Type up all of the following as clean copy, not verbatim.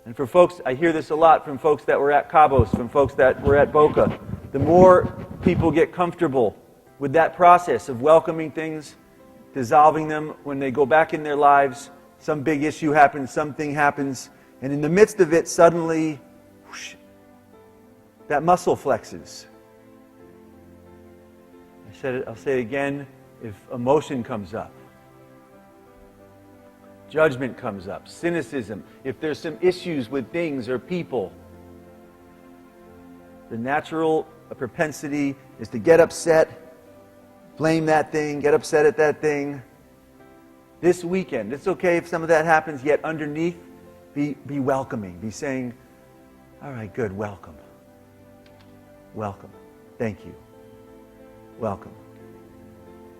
And for folks, I hear this a lot from folks that were at Cabos, from folks that were at Boca. The more people get comfortable with that process of welcoming things, dissolving them, when they go back in their lives, some big issue happens, something happens, and in the midst of it, suddenly, whoosh, that muscle flexes. I said it, I'll say it again, if emotion comes up, judgment comes up, cynicism, if there's some issues with things or people, the natural propensity is to get upset, blame that thing, get upset at that thing. This weekend, it's okay if some of that happens, yet underneath, be welcoming, be saying, all right, good, welcome. Welcome. Thank you. Welcome.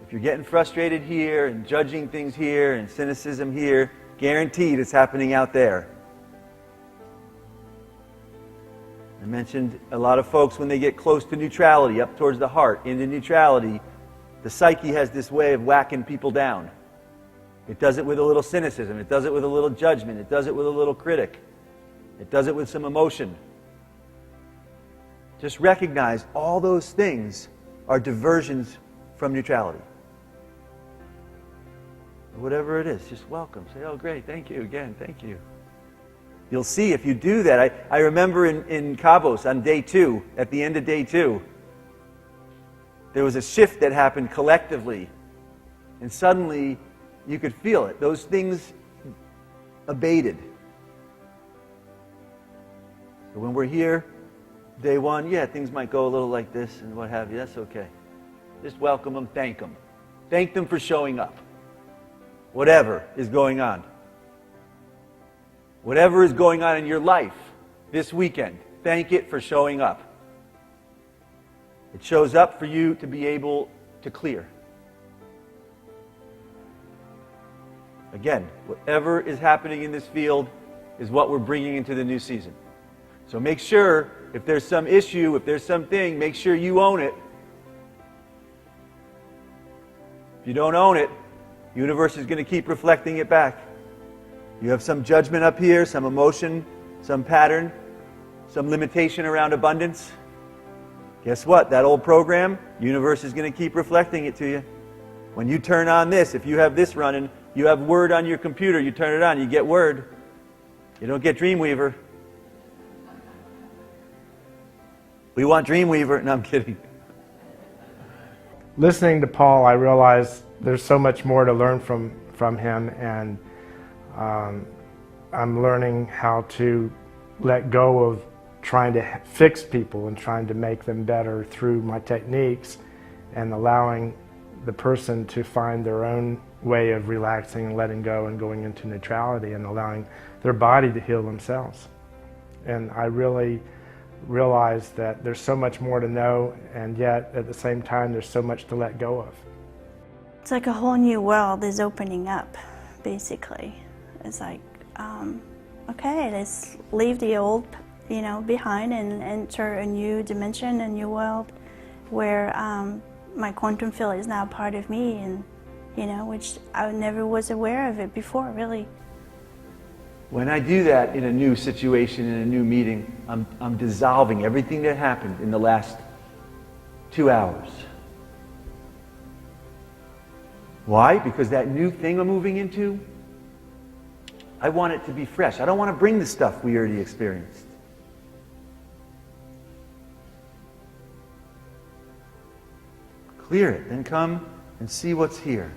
If you're getting frustrated here and judging things here and cynicism here, guaranteed it's happening out there. I mentioned a lot of folks, when they get close to neutrality, up towards the heart, into neutrality, the psyche has this way of whacking people down. It does it with a little cynicism. It does it with a little judgment. It does it with a little critic. It does it with some emotion. Just recognize all those things are diversions from neutrality. Whatever it is, just welcome. Say, oh, great, thank you again, thank you. You'll see if you do that. I remember in Cabos on day 2, at the end of day 2, there was a shift that happened collectively. And suddenly, you could feel it. Those things abated. So when we're here, day 1, yeah, things might go a little like this and what have you. That's okay. Just welcome them, thank them. Thank them for showing up. Whatever is going on. Whatever is going on in your life this weekend, thank it for showing up. It shows up for you to be able to clear. Again, whatever is happening in this field is what we're bringing into the new season. So make sure, if there's some issue, if there's something, make sure you own it. If you don't own it, the universe is going to keep reflecting it back. You have some judgment up here, some emotion, some pattern, some limitation around abundance. Guess what? That old program, the universe is going to keep reflecting it to you. When you turn on this, if you have this running, you have Word on your computer, you turn it on, you get Word. You don't get Dreamweaver. We want Dreamweaver. No, I'm kidding. Listening to Paul, I realized there's so much more to learn from him, and I'm learning how to let go of trying to fix people and trying to make them better through my techniques, and allowing the person to find their own way of relaxing and letting go and going into neutrality and allowing their body to heal themselves. And I really realized that there's so much more to know, and yet at the same time there's so much to let go of. It's like a whole new world is opening up, basically. It's like, okay, let's leave the old, behind and enter a new dimension, a new world, where my quantum field is now part of me, and which I never was aware of it before, really. When I do that in a new situation, in a new meeting, I'm dissolving everything that happened in the last 2 hours. Why? Because that new thing I'm moving into, I want it to be fresh. I don't want to bring the stuff we already experienced. Clear it, then come and see what's here.